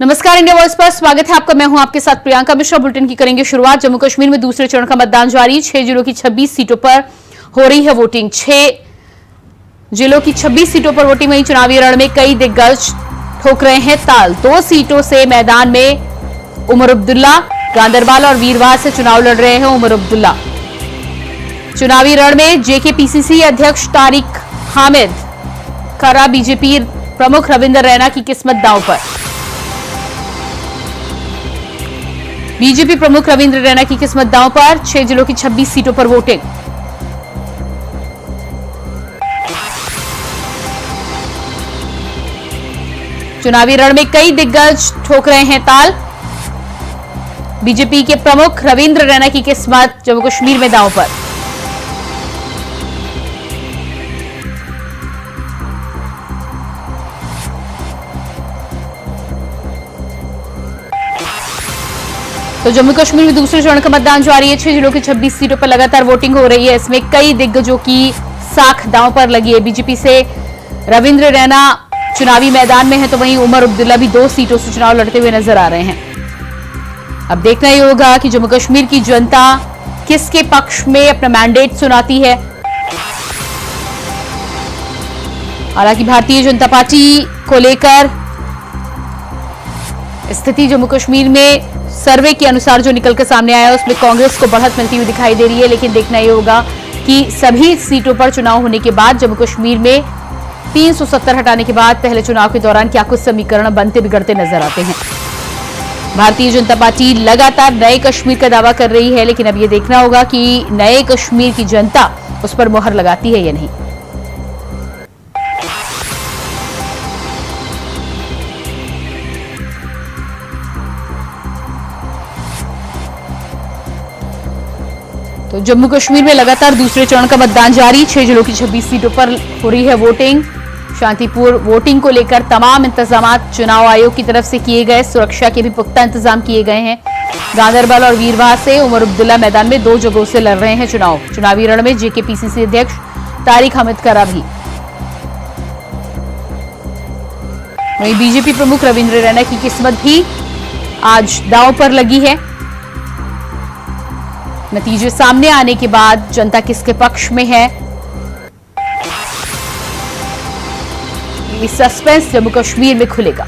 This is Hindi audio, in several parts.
नमस्कार, इंडिया वॉइस पर स्वागत है आपका। मैं हूं आपके साथ प्रियंका मिश्रा। बुलेटिन की करेंगे शुरुआत। जम्मू कश्मीर में दूसरे चरण का मतदान जारी। 6 जिलों की 26 सीटों पर हो रही है वोटिंग। 6 जिलों की 26 सीटों पर वोटिंग। वहीं चुनावी रण में कई दिग्गज ठोक रहे हैं ताल। 2 सीटों से मैदान में उमर अब्दुल्ला, गांदरबल और वीरवार से चुनाव लड़ रहे हैं उमर अब्दुल्ला। चुनावी रण में जेकेपीसीसी अध्यक्ष तारिक हामिद खरा, बीजेपी प्रमुख रविंद्र रैना की किस्मत दांव पर। बीजेपी प्रमुख रविंद्र रैना की किस्मत दांव पर। 6 जिलों की 26 सीटों पर वोटिंग। चुनावी रण में कई दिग्गज ठोक रहे हैं ताल। बीजेपी के प्रमुख रविंद्र रैना की किस्मत जम्मू कश्मीर में दांव पर। तो जम्मू कश्मीर में दूसरे चरण का मतदान जारी है। 6 जिलों की 26 सीटों पर लगातार वोटिंग हो रही है। इसमें कई दिग्गजों की साख दांव पर लगी है। बीजेपी से रविंद्र रैना चुनावी मैदान में है, तो वहीं उमर अब्दुल्ला भी 2 सीटों से चुनाव लड़ते हुए नजर आ रहे हैं। अब देखना ही होगा कि जम्मू कश्मीर की जनता किसके पक्ष में अपना मैंडेट सुनाती है। हालांकि भारतीय जनता पार्टी को लेकर स्थिति जम्मू कश्मीर में सर्वे के अनुसार जो निकलकर सामने आया उसमें कांग्रेस को बढ़त मिलती हुई दिखाई दे रही है। लेकिन देखना यह होगा कि सभी सीटों पर चुनाव होने के बाद जम्मू कश्मीर में 370 हटाने के बाद पहले चुनाव के दौरान क्या कुछ समीकरण बनते बिगड़ते नजर आते हैं। भारतीय जनता पार्टी लगातार नए कश्मीर का दावा कर रही है, लेकिन अब यह देखना होगा कि नए कश्मीर की जनता उस पर मोहर लगाती है या नहीं। तो जम्मू कश्मीर में लगातार दूसरे चरण का मतदान जारी। 6 जिलों की 26 सीटों पर हो रही है वोटिंग। शांतिपूर्ण वोटिंग को लेकर तमाम इंतजाम चुनाव आयोग की तरफ से किए गए। सुरक्षा के भी पुख्ता इंतजाम किए गए हैं। गांदरबल और वीरवार से उमर अब्दुल्ला मैदान में 2 जगहों से लड़ रहे हैं चुनाव। चुनावी रण में जेकेपीसीसी अध्यक्ष तारिक हामिद खरा भी। वहीं बीजेपी प्रमुख रविंद्र रैना की किस्मत भी आज दांव पर लगी है। नतीजे सामने आने के बाद जनता किसके पक्ष में है, ये सस्पेंस जम्मू कश्मीर में खुलेगा।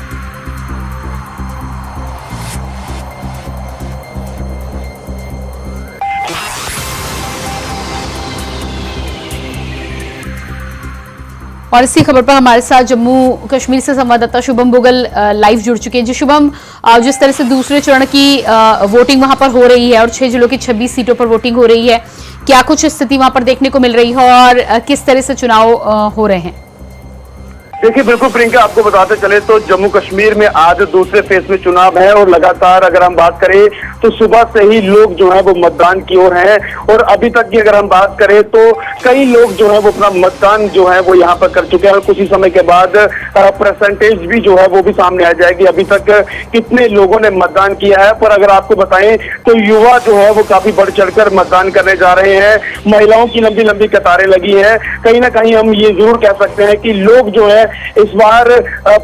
और इसी खबर पर हमारे साथ जम्मू कश्मीर से संवाददाता शुभम भोगल लाइव जुड़ चुके हैं। जी शुभम, जिस तरह से दूसरे चरण की वोटिंग वहां पर हो रही है और 6 जिलों की 26 सीटों पर वोटिंग हो रही है, क्या कुछ स्थिति वहां पर देखने को मिल रही है और किस तरह से चुनाव हो रहे हैं? देखिए, बिल्कुल प्रियंका, आपको बताते चले तो जम्मू कश्मीर में आज दूसरे फेज में चुनाव है और लगातार अगर हम बात करें तो सुबह से ही लोग जो है वो मतदान की ओर हैं। और अभी तक की अगर हम बात करें तो कई लोग जो है वो अपना मतदान जो है वो यहाँ पर कर चुके हैं और कुछ ही समय के बाद परसेंटेज भी जो है वो भी सामने आ जाएगी अभी तक कितने लोगों ने मतदान किया है। पर अगर आपको बताएं तो युवा जो है वो काफी बढ़ चढ़कर मतदान करने जा रहे हैं। महिलाओं की लंबी लंबी कतारें लगी है। कहीं ना कहीं हम ये जरूर कह सकते हैं कि लोग जो है इस बार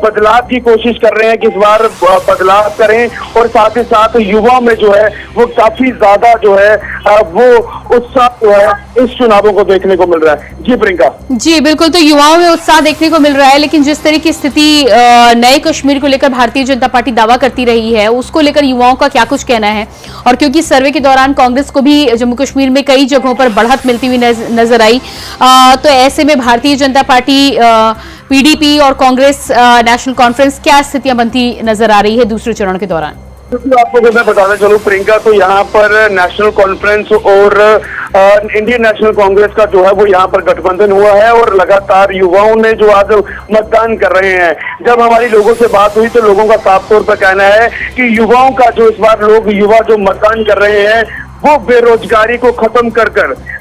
बदलाव की कोशिश कर रहे हैं कि इस बार बदलाव करें। और साथ ही साथ युवाओं में जो है वो काफी ज्यादा जो है वो उत्साह जो है इस चुनावों को देखने को मिल रहा है। जी प्रियंका। जी बिल्कुल, तो युवाओं में उत्साह देखने को मिल रहा है, लेकिन जिस तरह की स्थिति नए कश्मीर को लेकर भारतीय जनता पार्टी दावा करती रही है उसको लेकर युवाओं का क्या कुछ कहना है? और क्योंकि सर्वे के दौरान कांग्रेस को भी जम्मू कश्मीर में कई जगहों पर बढ़त मिलती हुई नजर आई, तो ऐसे में भारतीय जनता पार्टी, पीडीपी और कांग्रेस नेशनल कॉन्फ्रेंस क्या स्थितियां बनती नजर आ रही है दूसरे चरण के दौरान? आपको अगर मैं बताना चलूं प्रियंका, तो यहाँ पर नेशनल कॉन्फ्रेंस और इंडियन नेशनल कांग्रेस का जो है वो यहाँ पर गठबंधन हुआ है और लगातार युवाओं ने जो आज मतदान कर रहे हैं। जब हमारी लोगों से बात हुई तो लोगों का साफ तौर पर कहना है कि युवाओं का जो इस बार लोग युवा जो मतदान कर रहे हैं वो बेरोजगारी को खत्म कर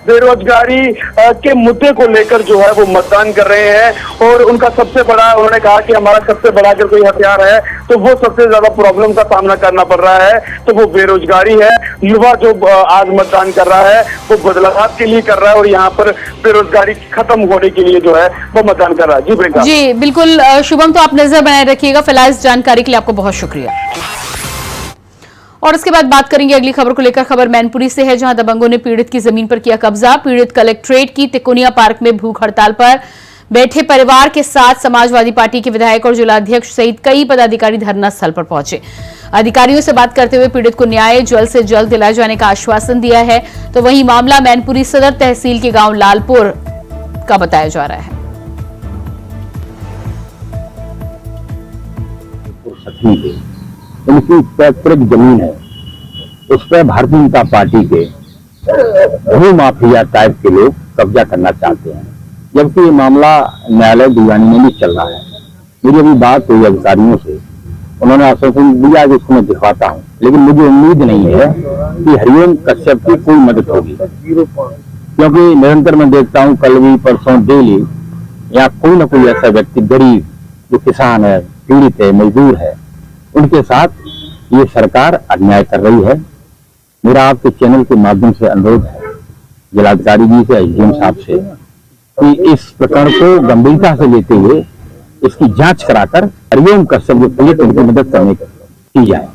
बेरोजगारी के मुद्दे को लेकर जो है वो मतदान कर रहे हैं। और उनका सबसे बड़ा, उन्होंने कहा कि हमारा सबसे बड़ा अगर कोई हथियार है तो वो सबसे ज्यादा प्रॉब्लम का सामना करना पड़ रहा है तो वो बेरोजगारी है। युवा जो आज मतदान कर रहा है वो बदलाव के लिए कर रहा है और यहाँ पर बेरोजगारी खत्म होने के लिए जो है वो मतदान कर रहा है। जी प्रियंका। जी बिल्कुल शुभम, तो आप नजर बनाए रखिएगा। फिलहाल इस जानकारी के लिए आपको बहुत शुक्रिया। और इसके बाद बात करेंगे अगली खबर को लेकर। खबर मैनपुरी से है, जहां दबंगों ने पीड़ित की जमीन पर किया कब्जा। पीड़ित कलेक्ट्रेट की तिकोनिया पार्क में भूख हड़ताल पर बैठे परिवार के साथ समाजवादी पार्टी के विधायक और जिलाध्यक्ष सहित कई पदाधिकारी धरना स्थल पर पहुंचे। अधिकारियों से बात करते हुए पीड़ित को न्याय जल्द से जल्द दिलाए जाने का आश्वासन दिया है। तो वहीं मामला मैनपुरी सदर तहसील के गांव लालपुर का बताया जा रहा है। उनकी पैतृक जमीन है, उस पर भारतीय जनता पार्टी के भू माफिया टाइप के लोग कब्जा करना चाहते हैं, जबकि ये मामला न्यायालय दीवानी में भी चल रहा है। मेरी अभी बात हुई अधिकारियों से, उन्होंने आश्वासन दिया कि इसको मैं दिखवाता हूँ, लेकिन मुझे उम्मीद नहीं है कि हरिओम कश्यप की कोई मदद होगी, क्योंकि निरंतर मैं देखता हूँ कल भी परसों डेली यहाँ कोई ना कोई ऐसा व्यक्ति गरीब जो किसान है, पीड़ित है, मजदूर है, उनके साथ ये सरकार अन्याय कर रही है। मेरा आपके चैनल के माध्यम से अनुरोध है जिलाधिकारी जी से, एसडीएम साहब से, कि इस प्रकरण को गंभीरता से लेते हुए इसकी जांच कराकर हरिओम कश्यप जो पीड़ित उनकी मदद करने की जाए।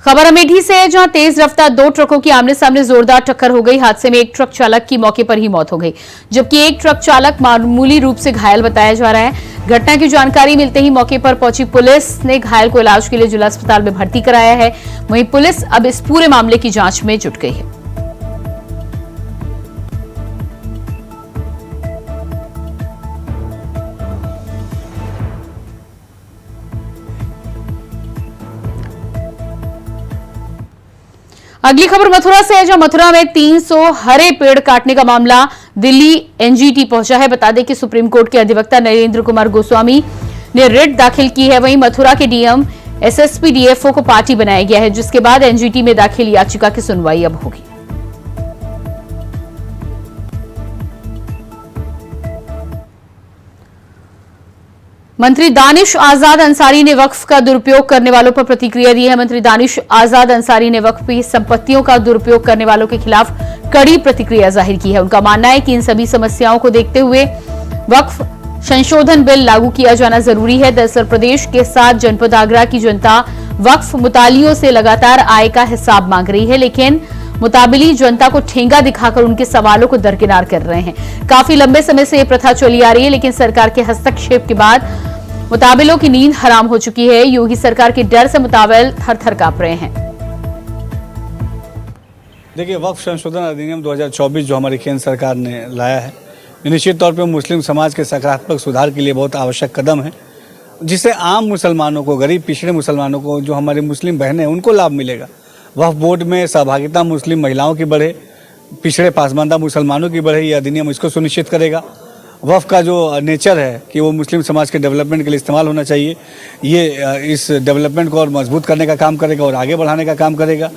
खबर अमेठी से है, जहां तेज रफ्तार दो ट्रकों की आमने सामने जोरदार टक्कर हो गई। हादसे में एक ट्रक चालक की मौके पर ही मौत हो गई, जबकि एक ट्रक चालक मामूली रूप से घायल बताया जा रहा है। घटना की जानकारी मिलते ही मौके पर पहुंची पुलिस ने घायल को इलाज के लिए जिला अस्पताल में भर्ती कराया है। वहीं पुलिस अब इस पूरे मामले की जांच में जुट गई है। अगली खबर मथुरा से है, जहां मथुरा में 300 हरे पेड़ काटने का मामला दिल्ली एनजीटी पहुंचा है। बता दें कि सुप्रीम कोर्ट के अधिवक्ता नरेंद्र कुमार गोस्वामी ने रिट दाखिल की है। वहीं मथुरा के डीएम एसएसपी डीएफओ को पार्टी बनाया गया है, जिसके बाद एनजीटी में दाखिल याचिका की सुनवाई अब होगी। मंत्री दानिश आजाद अंसारी ने वक्फ का दुरुपयोग करने वालों पर प्रतिक्रिया दी है। मंत्री दानिश आजाद अंसारी ने वक्फ की संपत्तियों का दुरुपयोग करने वालों के खिलाफ कड़ी प्रतिक्रिया जाहिर की है। उनका मानना है कि इन सभी समस्याओं को देखते हुए वक्फ संशोधन बिल लागू किया जाना जरूरी है। दरअसल प्रदेश के साथ जनपद आगरा की जनता वक्फ मुतालियों से लगातार आय का हिसाब मांग रही है, लेकिन मुताबिली जनता को ठेंगा दिखाकर उनके सवालों को दरकिनार कर रहे हैं। काफी लंबे समय से यह प्रथा चली आ रही है, लेकिन सरकार के हस्तक्षेप के बाद मुताबिलों की नींद हराम हो चुकी है। योगी सरकार के डर से मुताबिल थर-थर कांप रहे हैं। देखिए, वक्फ संशोधन अधिनियम 2024 जो हमारी केंद्र सरकार ने लाया है, निश्चित तौर पर मुस्लिम समाज के सकारात्मक सुधार के लिए बहुत आवश्यक कदम है, जिससे आम मुसलमानों को, गरीब पिछड़े मुसलमानों को, जो हमारे मुस्लिम बहनें हैं, उनको लाभ मिलेगा। वक्फ बोर्ड में सहभागिता मुस्लिम महिलाओं की बढ़े, पिछड़े पासमानदा मुसलमानों की बढ़े, ये अधिनियम इसको सुनिश्चित करेगा। वक्फ का जो नेचर है कि वो मुस्लिम समाज के डेवलपमेंट के लिए इस्तेमाल होना चाहिए, ये इस डेवलपमेंट को और मजबूत करने का काम करेगा और आगे बढ़ाने का काम करेगा।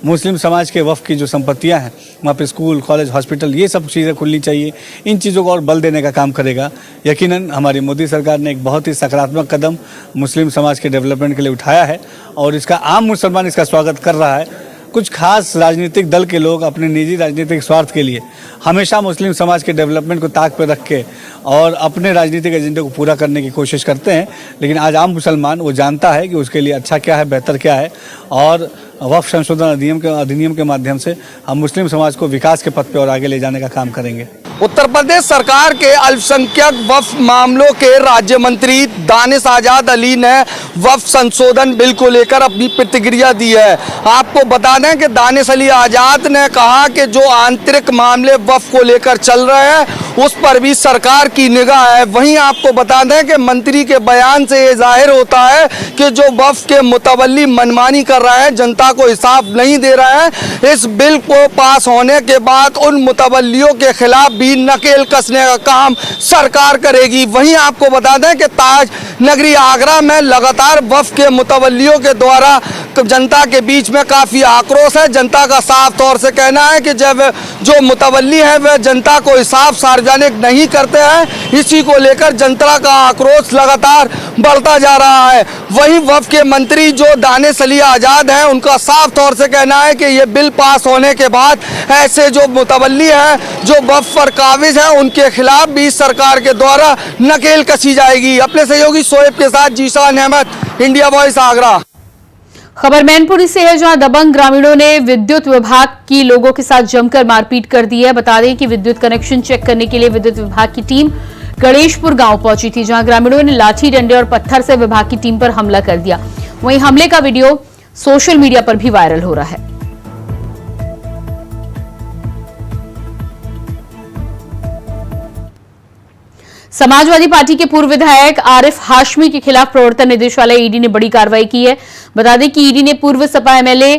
मुस्लिम समाज के वक्फ की जो संपत्तियां हैं, वहाँ पे स्कूल, कॉलेज, हॉस्पिटल, ये सब चीज़ें खुलनी चाहिए। इन चीज़ों को और बल देने का काम करेगा। यकीनन हमारी मोदी सरकार ने एक बहुत ही सकारात्मक कदम मुस्लिम समाज के डेवलपमेंट के लिए उठाया है और इसका आम मुसलमान इसका स्वागत कर रहा है। कुछ खास राजनीतिक दल के लोग अपने निजी राजनीतिक स्वार्थ के लिए हमेशा मुस्लिम समाज के डेवलपमेंट को ताक पर रख के और अपने राजनीतिक एजेंडे को पूरा करने की कोशिश करते हैं, लेकिन आज आम मुसलमान वो जानता है कि उसके लिए अच्छा क्या है, बेहतर क्या है, और वक्फ संशोधन अधिनियम के माध्यम से हम मुस्लिम समाज को विकास के पथ पर और आगे ले जाने का काम करेंगे। उत्तर प्रदेश सरकार के अल्पसंख्यक वक्फ मामलों के राज्य मंत्री दानिश आजाद अली ने वक्फ संशोधन बिल को लेकर अपनी प्रतिक्रिया दी है। आपको बता दें कि दानिश अली आजाद ने कहा कि जो आंतरिक मामले वक्फ को लेकर चल रहे हैं उस पर भी सरकार की निगाह है। वहीं आपको बता दें कि मंत्री के बयान से ये जाहिर होता है कि जो वक्फ के मुतवल्ली मनमानी कर रहा है, जनता को हिसाब नहीं दे रहा है, इस बिल को पास होने के बाद उन मुतवल्लियों के खिलाफ भी नकेल कसने का काम सरकार करेगी। वहीं आपको बता दें कि ताज नगरी आगरा में लगातार वफ़ के मुतवल्लियों के द्वारा जनता के बीच में काफ़ी आक्रोश है। जनता का साफ तौर से कहना है कि जब जो मुतवल्ली हैं वह जनता को हिसाब सार्वजनिक नहीं करते हैं, इसी को लेकर जनता का आक्रोश लगातार बढ़ता जा रहा है। वहीं वफ़ के मंत्री जो दानिश अली आज़ाद हैं, उनका साफ तौर से कहना है कि ये बिल पास होने के बाद ऐसे जो मुतवल्ली हैं, जो वफ़ पर काबिज हैं, उनके खिलाफ भी सरकार के द्वारा नकेल कसी जाएगी। अपने सहयोगी शोएब के साथ जीशान अहमद, इंडिया वॉइस आगरा। खबर मैनपुरी से है, जहां दबंग ग्रामीणों ने विद्युत विभाग की लोगों के साथ जमकर मारपीट कर दी है। बता दें कि विद्युत कनेक्शन चेक करने के लिए विद्युत विभाग की टीम गणेशपुर गांव पहुंची थी, जहां ग्रामीणों ने लाठी डंडे और पत्थर से विभाग की टीम पर हमला कर दिया। वहीं हमले का वीडियो सोशल मीडिया पर भी वायरल हो रहा है। समाजवादी पार्टी के पूर्व विधायक आरिफ हाशमी के खिलाफ प्रवर्तन निदेशालय ईडी ने बड़ी कार्रवाई की है। बता दें कि ईडी ने पूर्व सपा एमएलए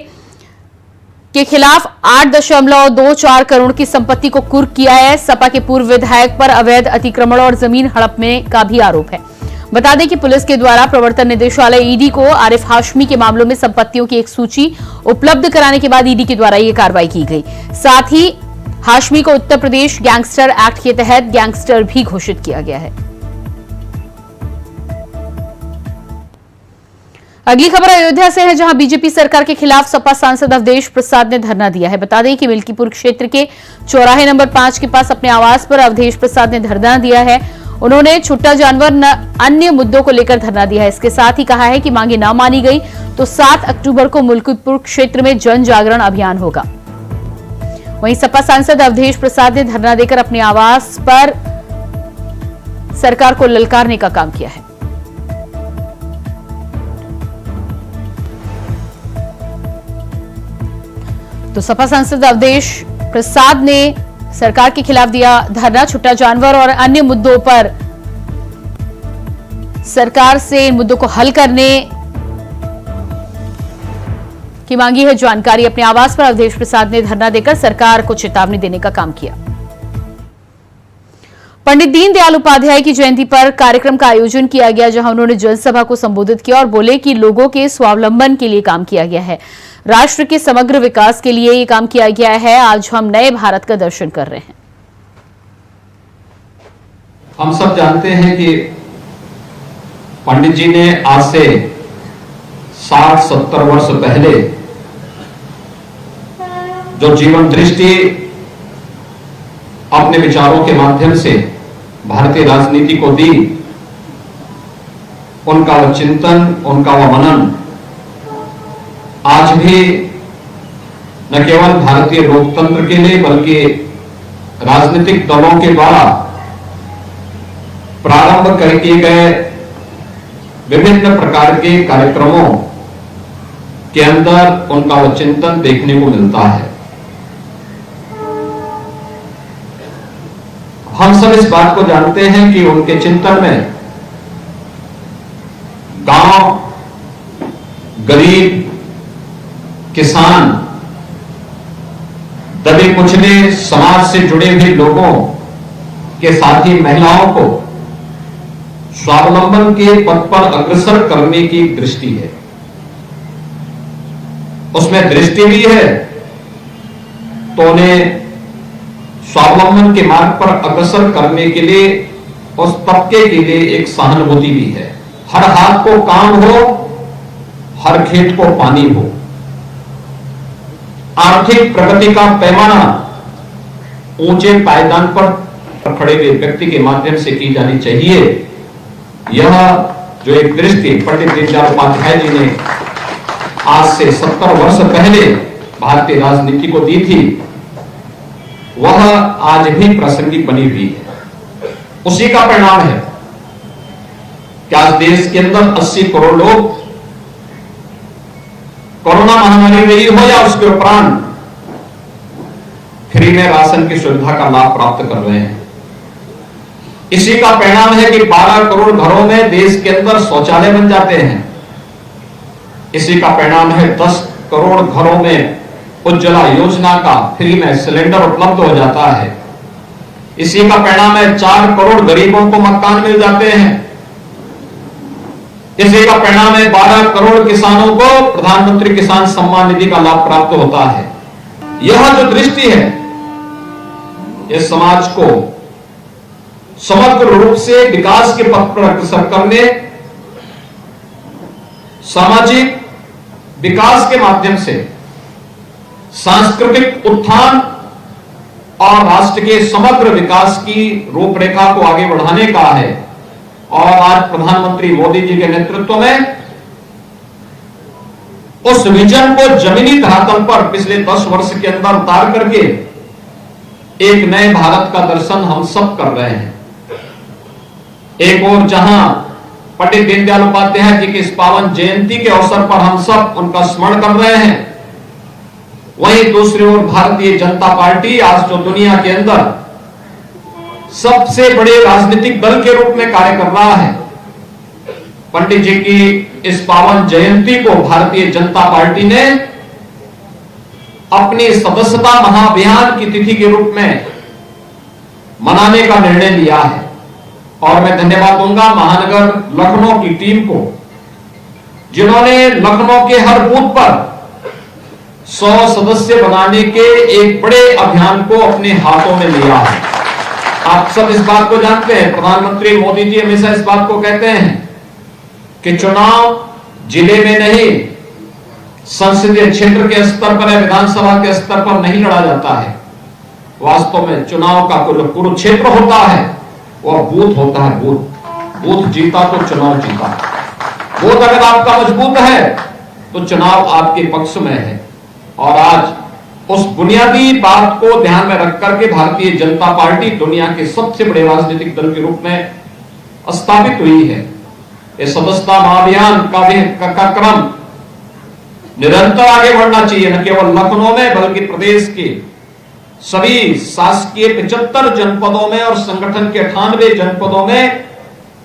के खिलाफ 8.24 करोड़ की संपत्ति को कुर्क किया है। सपा के पूर्व विधायक पर अवैध अतिक्रमण और जमीन हड़पने का भी आरोप है। बता दें कि पुलिस के द्वारा प्रवर्तन निदेशालय ईडी को आरिफ हाशमी के मामलों में संपत्तियों की एक सूची उपलब्ध कराने के बाद ईडी के द्वारा यह कार्रवाई की गई। साथ ही हाशमी को उत्तर प्रदेश गैंगस्टर एक्ट के तहत गैंगस्टर भी घोषित किया गया है। अगली खबर अयोध्या से है, जहां बीजेपी सरकार के खिलाफ सपा सांसद अवधेश प्रसाद ने धरना दिया है। बता दें कि मिल्कीपुर क्षेत्र के चौराहे नंबर 5 के पास अपने आवास पर अवधेश प्रसाद ने धरना दिया है। उन्होंने छुट्टा जानवर न अन्य मुद्दों को लेकर धरना दिया है। इसके साथ ही कहा है कि मांगे न मानी गई तो 7 अक्टूबर को मिल्कीपुर क्षेत्र में जन जागरण अभियान होगा। वहीं सपा सांसद अवधेश प्रसाद ने धरना देकर अपने आवास पर सरकार को ललकारने का काम किया है। तो सपा सांसद अवधेश प्रसाद ने सरकार के खिलाफ दिया धरना। छुट्टा जानवर और अन्य मुद्दों पर सरकार से इन मुद्दों को हल करने की मांगी है जानकारी। अपने आवास पर अवधेश प्रसाद ने धरना देकर सरकार को चेतावनी देने का काम किया। पंडित दीनदयाल उपाध्याय की जयंती पर कार्यक्रम का आयोजन किया गया, जहां उन्होंने जनसभा को संबोधित किया और बोले कि लोगों के स्वावलंबन के लिए काम किया गया है, राष्ट्र के समग्र विकास के लिए ये काम किया गया है। आज हम नए भारत का दर्शन कर रहे हैं। हम सब जानते हैं कि पंडित जी ने आज से 60-70 वर्ष पहले जो जीवन दृष्टि अपने विचारों के माध्यम से भारतीय राजनीति को दी, उनका वह चिंतन, उनका वह मनन आज भी न केवल भारतीय लोकतंत्र के लिए बल्कि राजनीतिक दलों के द्वारा प्रारंभ किए गए विभिन्न प्रकार के कार्यक्रमों के अंदर उनका वह चिंतन देखने को मिलता है। हम सब इस बात को जानते हैं कि उनके चिंतन में गांव, गरीब, किसान, दबे कुचले समाज से जुड़े हुए लोगों के साथ ही महिलाओं को स्वावलंबन के पथ पर अग्रसर करने की दृष्टि है। उसमें दृष्टि भी है तो उन्हें स्वावलंबन के मार्ग पर अग्रसर करने के लिए उस तबके के लिए एक सहानुभूति भी है। हर हाथ को काम हो, हर खेत को पानी हो। आर्थिक प्रगति का पैमाना ऊंचे पायदान पर खड़े हुए व्यक्ति के माध्यम से की जानी चाहिए। यह जो एक दृष्टि पंडित दीनदयाल उपाध्याय जी ने आज से 70 वर्ष पहले भारतीय राजनीति को दी थी, वह आज भी प्रासंगिक बनी हुई है। उसी का परिणाम है कि आज देश के अंदर 80 करोड़ लोग कोरोना महामारी रही हो या उसके उपरांत फ्री में राशन की सुविधा का लाभ प्राप्त कर रहे हैं। इसी का परिणाम है कि 12 करोड़ घरों में देश के अंदर शौचालय बन जाते हैं। इसी का परिणाम है 10 करोड़ घरों में उज्ज्वला योजना का फ्री में सिलेंडर उपलब्ध हो जाता है। इसी का परिणाम है 4 करोड़ गरीबों को मकान मिल जाते हैं। इसी का परिणाम है 12 करोड़ किसानों को प्रधानमंत्री किसान सम्मान निधि का लाभ प्राप्त होता है। यह जो दृष्टि है, इस समाज को समग्र रूप से विकास के पथ पर अग्रसर करने, सामाजिक विकास के माध्यम से सांस्कृतिक उत्थान और राष्ट्र के समग्र विकास की रूपरेखा को आगे बढ़ाने का है। और आज प्रधानमंत्री मोदी जी के नेतृत्व में उस विजन को जमीनी धरातल पर पिछले 10 वर्ष के अंदर उतार करके एक नए भारत का दर्शन हम सब कर रहे हैं। एक और जहां पंडित दीनदयाल उपाध्याय जी की इस पावन जयंती के अवसर पर हम सब उनका स्मरण कर रहे हैं, वहीं दूसरी ओर भारतीय जनता पार्टी आज जो दुनिया के अंदर सबसे बड़े राजनीतिक दल के रूप में कार्य कर रहा है, पंडित जी की इस पावन जयंती को भारतीय जनता पार्टी ने अपनी सदस्यता महाअभियान की तिथि के रूप में मनाने का निर्णय लिया है। और मैं धन्यवाद दूंगा महानगर लखनऊ की टीम को, जिन्होंने लखनऊ के हर बूथ पर 100 सदस्य बनाने के एक बड़े अभियान को अपने हाथों में लिया है। आप सब इस बात को जानते हैं, प्रधानमंत्री मोदी जी हमेशा इस बात को कहते हैं कि चुनाव जिले में नहीं, संसदीय क्षेत्र के स्तर पर या विधानसभा के स्तर पर नहीं लड़ा जाता है। वास्तव में चुनाव का कुरुक्षेत्र होता है, वह बूथ होता है। बूथ जीता तो चुनाव जीता। बूथ अगर आपका मजबूत है तो चुनाव आपके पक्ष में है। और आज उस बुनियादी बात को ध्यान में रख करके भारतीय जनता पार्टी दुनिया के सबसे बड़े राजनीतिक दल के रूप में स्थापित हुई है। इस सदस्यता महाअभियान का क्रम निरंतर आगे बढ़ना चाहिए, न केवल लखनऊ में बल्कि प्रदेश के सभी शासकीय 75 जनपदों में और संगठन के 98 जनपदों में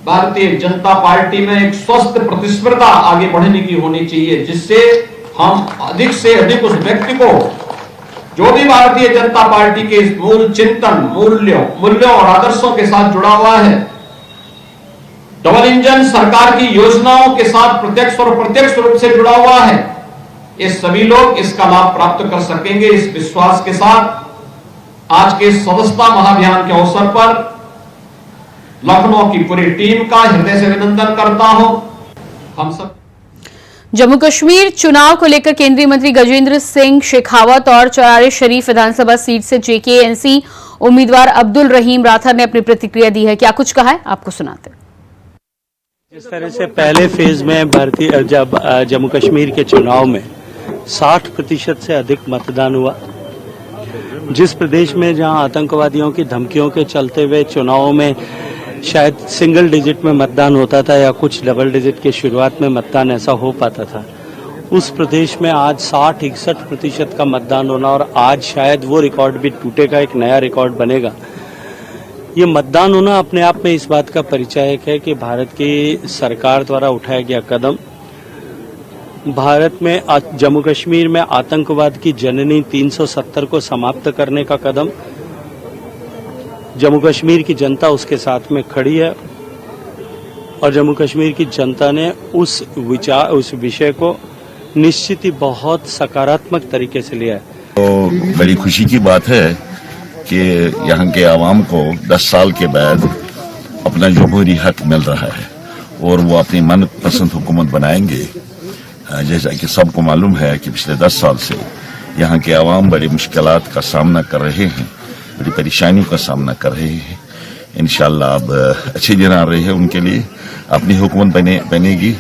भारतीय जनता पार्टी में एक स्वस्थ प्रतिस्पर्धा आगे बढ़ने की होनी चाहिए, जिससे हम अधिक से अधिक उस व्यक्ति को जो भी भारतीय जनता पार्टी के इस मूल चिंतन, मूल्यों और आदर्शों के साथ जुड़ा हुआ है, डबल इंजन सरकार की योजनाओं के साथ प्रत्यक्ष और अप्रत्यक्ष रूप से जुड़ा हुआ है, ये सभी लोग इसका लाभ प्राप्त कर सकेंगे। इस विश्वास के साथ आज के सदस्यता महाअभियान के अवसर पर लखनऊ की पूरी टीम का हृदय से अभिनंदन करता हूं। हम सब जम्मू कश्मीर चुनाव को लेकर केंद्रीय मंत्री गजेंद्र सिंह शेखावत और चरार शरीफ विधानसभा सीट से जेकेएनसी उम्मीदवार अब्दुल रहीम राठौर ने अपनी प्रतिक्रिया दी है। क्या कुछ कहा है, आपको सुनाते हैं। जिस तरह से पहले फेज में जब जम्मू कश्मीर के चुनाव में 60% से अधिक मतदान हुआ, जिस प्रदेश में जहां आतंकवादियों की धमकियों के चलते हुए चुनावों में शायद सिंगल डिजिट में मतदान होता था या कुछ डबल डिजिट के शुरुआत में मतदान ऐसा हो पाता था, उस प्रदेश में आज 60-61% का मतदान होना और आज शायद वो रिकॉर्ड भी टूटेगा, एक नया रिकॉर्ड बनेगा। ये मतदान होना अपने आप में इस बात का परिचायक है कि भारत की सरकार द्वारा उठाया गया कदम, भारत में जम्मू कश्मीर में आतंकवाद की जननी 370 को समाप्त करने का कदम, जम्मू कश्मीर की जनता उसके साथ में खड़ी है और जम्मू कश्मीर की जनता ने उस विषय को निश्चित ही बहुत सकारात्मक तरीके से लिया है। तो बड़ी खुशी की बात है कि यहाँ के आवाम को 10 साल के बाद अपना जमहूरी हक मिल रहा है और वो अपनी मनपसंद हुकूमत बनाएंगे। जैसा कि सबको मालूम है कि पिछले 10 साल से यहाँ के आवाम बड़ी मुश्किलात का सामना कर रहे हैं, बड़ी परेशानियों का सामना कर रहे हैं। इंशाल्लाह अब अच्छे दिन आ रहे हैं उनके लिए, अपनी हुकूमत बनेगी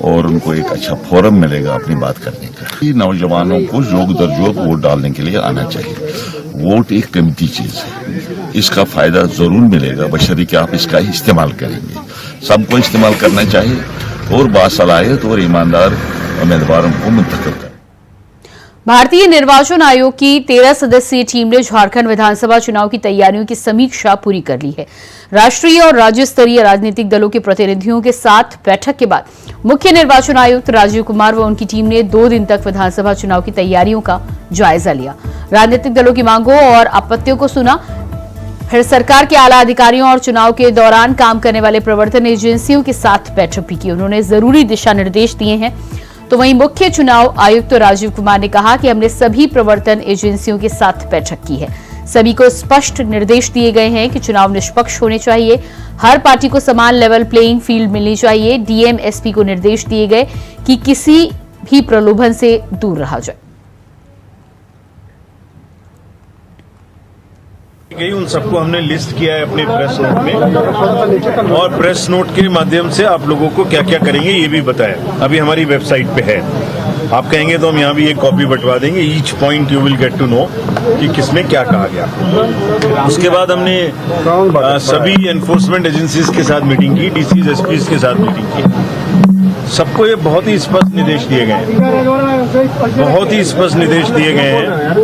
और उनको एक अच्छा फोरम मिलेगा अपनी बात करने का। नौजवानों को जोग दर जोग वोट डालने के लिए आना चाहिए। वोट एक कीमती चीज है, इसका फायदा जरूर मिलेगा बशर्ते कि आप इसका इस्तेमाल करेंगे। सबको इस्तेमाल करना चाहिए और बासलाहियत और ईमानदार उम्मीदवारों को मुंतखब करें। भारतीय निर्वाचन आयोग की 13 सदस्यीय टीम ने झारखंड विधानसभा चुनाव की तैयारियों की समीक्षा पूरी कर ली है। राष्ट्रीय और राज्य स्तरीय राजनीतिक दलों के प्रतिनिधियों के साथ बैठक के बाद मुख्य निर्वाचन आयुक्त राजीव कुमार व उनकी टीम ने 2 दिन तक विधानसभा चुनाव की तैयारियों का जायजा लिया, राजनीतिक दलों की मांगों और आपत्तियों को सुना। फिर सरकार के आला अधिकारियों और चुनाव के दौरान काम करने वाले प्रवर्तन एजेंसियों के साथ बैठक भी की। उन्होंने जरूरी दिशा निर्देश दिए हैं। तो वहीं मुख्य चुनाव आयुक्त राजीव कुमार ने कहा कि हमने सभी प्रवर्तन एजेंसियों के साथ बैठक की है। सभी को स्पष्ट निर्देश दिए गए हैं कि चुनाव निष्पक्ष होने चाहिए, हर पार्टी को समान लेवल प्लेइंग फील्ड मिलनी चाहिए। डीएम एसपी को निर्देश दिए गए कि किसी भी प्रलोभन से दूर रहा जाए। उन सबको हमने लिस्ट किया है अपने प्रेस नोट में, और प्रेस नोट के माध्यम से आप लोगों को क्या क्या करेंगे ये भी बताया। अभी हमारी वेबसाइट पे है, आप कहेंगे तो हम यहाँ भी एक कॉपी बंटवा देंगे। Each point you will get to know कि किसमें क्या कहा गया। उसके बाद हमने सभी एनफोर्समेंट एजेंसीज के साथ मीटिंग की, डीसीज एसपीज के साथ मीटिंग की। सबको ये बहुत ही स्पष्ट निर्देश दिए गए हैं, बहुत ही स्पष्ट निर्देश दिए गए हैं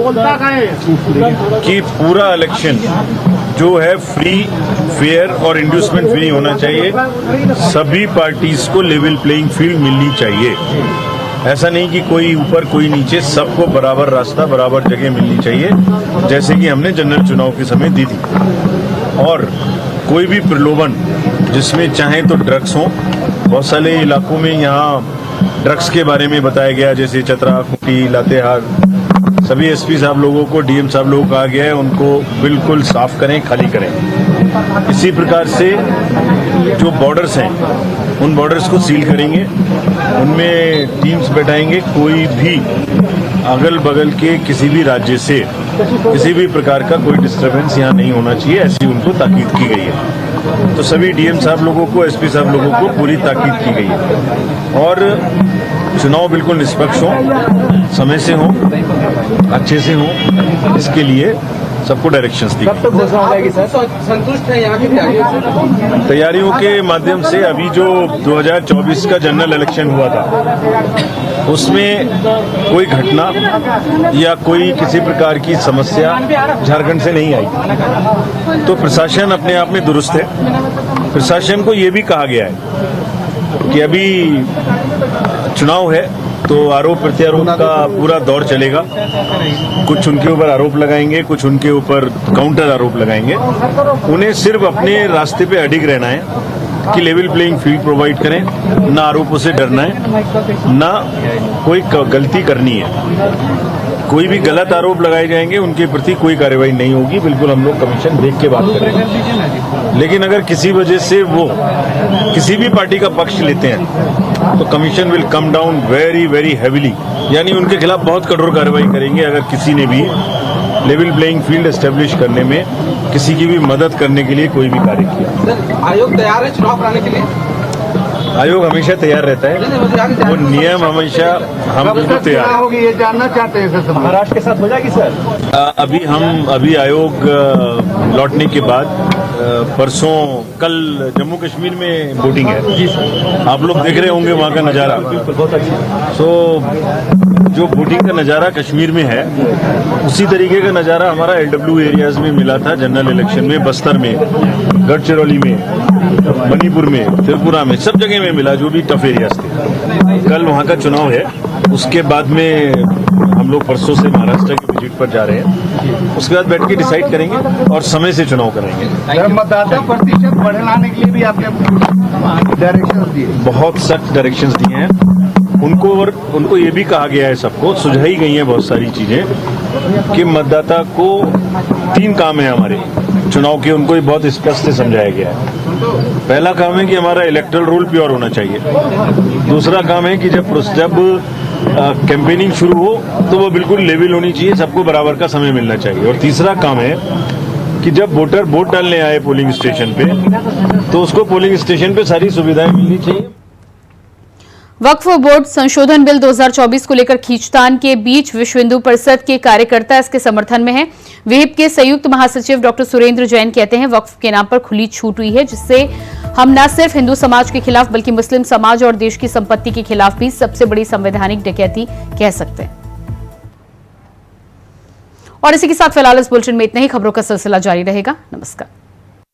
कि पूरा इलेक्शन जो है फ्री, फेयर और इंड्यूसमेंट फ्री होना चाहिए। सभी पार्टीज को लेवल प्लेइंग फील्ड मिलनी चाहिए। ऐसा नहीं कि कोई ऊपर कोई नीचे, सबको बराबर रास्ता, बराबर जगह मिलनी चाहिए, जैसे कि हमने जनरल चुनाव के समय दी थी। और कोई भी प्रलोभन जिसमें चाहे तो ड्रग्स हो, बहुत सारे इलाकों में यहाँ ड्रग्स के बारे में बताया गया, जैसे चतरा, खूंटी, लातेहार। सभी एसपी साहब लोगों को, डीएम साहब लोगों को कहा गया है उनको बिल्कुल साफ करें, खाली करें। इसी प्रकार से जो बॉर्डर्स हैं उन बॉर्डर्स को सील करेंगे, उनमें टीम्स बैठाएंगे। कोई भी अगल बगल के किसी भी राज्य से किसी भी प्रकार का कोई डिस्टर्बेंस यहाँ नहीं होना चाहिए, ऐसी उनको ताकीद की गई है। तो सभी डीएम साहब लोगों को, एसपी साहब लोगों को पूरी ताकीद की गई है। और चुनाव बिल्कुल निष्पक्ष हो, समय से हो, अच्छे से हो, इसके लिए सबको डायरेक्शंस दी गई। संतुष्ट है यहाँ की तैयारियों के माध्यम से अभी जो 2024 का जनरल इलेक्शन हुआ था उसमें कोई घटना या कोई किसी प्रकार की समस्या झारखंड से नहीं आई। तो प्रशासन अपने आप में दुरुस्त है। प्रशासन को ये भी कहा गया है कि अभी चुनाव है तो आरोप प्रत्यारोप का पूरा दौर चलेगा। कुछ उनके ऊपर आरोप लगाएंगे, कुछ उनके ऊपर काउंटर आरोप लगाएंगे। उन्हें सिर्फ अपने रास्ते पे अडिग रहना है कि लेवल प्लेइंग फील्ड प्रोवाइड करें, ना आरोपों से डरना है, ना कोई गलती करनी है। कोई भी गलत आरोप लगाए जाएंगे उनके प्रति कोई कार्रवाई नहीं होगी। बिल्कुल हम लोग कमीशन देख के बात करेंगे। लेकिन अगर किसी वजह से वो किसी भी पार्टी का पक्ष लेते हैं तो commission will come down very very heavily, यानी उनके खिलाफ बहुत कठोर कार्रवाई करेंगे अगर किसी ने भी लेवल प्लेइंग फील्ड एस्टेब्लिश करने में किसी की भी मदद करने के लिए कोई भी कार्य किया। आयोग तैयार है चुनाव कराने के लिए? आयोग हमेशा तैयार रहता है, वो नियम हमेशा हम बिल्कुल तैयार होगी ये जानना चाहते हैं सर। महाराष्ट्र के साथ हो जाएगी सर? अभी आयोग लौटने के बाद परसों कल जम्मू कश्मीर में वोटिंग है जी सर। आप लोग देख रहे होंगे वहाँ का नज़ारा, बहुत अच्छा। तो जो वोटिंग का नज़ारा कश्मीर में है उसी तरीके का नज़ारा हमारा LW एरियाज में मिला था जनरल इलेक्शन में। बस्तर में, गढ़चिरौली में, मणिपुर में, त्रिपुरा में, सब जगह में मिला जो भी टफ एरियाज थे। कल वहाँ का चुनाव है, उसके बाद में हम लोग परसों से महाराष्ट्र की विजिट पर जा रहे हैं। उसके बाद बैठ के डिसाइड करेंगे और समय से चुनाव कराएंगे। मतदाता प्रतिशत बढ़ाने के लिए भी आपने डायरेक्शंस दिए? बहुत सख्त डायरेक्शंस दिए हैं उनको, और उनको ये भी कहा गया है, सबको सुझाई गई हैं बहुत सारी चीजें कि मतदाता को 3 काम है हमारे चुनाव के, उनको बहुत स्पष्ट से समझाया गया है। पहला काम है कि हमारा इलेक्टोरल रोल प्योर होना चाहिए। दूसरा काम है कि जब कैंपेनिंग शुरू हो तो वो बिल्कुल लेवल होनी चाहिए, सबको बराबर का समय मिलना चाहिए। और तीसरा काम है कि जब वोटर वोट डालने आए पोलिंग स्टेशन पे तो उसको पोलिंग स्टेशन पे सारी सुविधाएं मिलनी चाहिए। वक्फ बोर्ड संशोधन बिल 2024 को लेकर खींचतान के बीच विश्व हिंदू परिषद के कार्यकर्ता इसके समर्थन में हैं। विहिप के संयुक्त महासचिव डॉक्टर सुरेंद्र जैन कहते हैं वक्फ के नाम पर खुली छूट हुई है, जिससे हम न सिर्फ हिंदू समाज के खिलाफ बल्कि मुस्लिम समाज और देश की संपत्ति के खिलाफ भी सबसे बड़ी संवैधानिक डकैती कह सकते हैं। और इसी के साथ फिलहाल इस बुलेटिन में इतना ही। खबरों का सिलसिला जारी रहेगा। नमस्कार।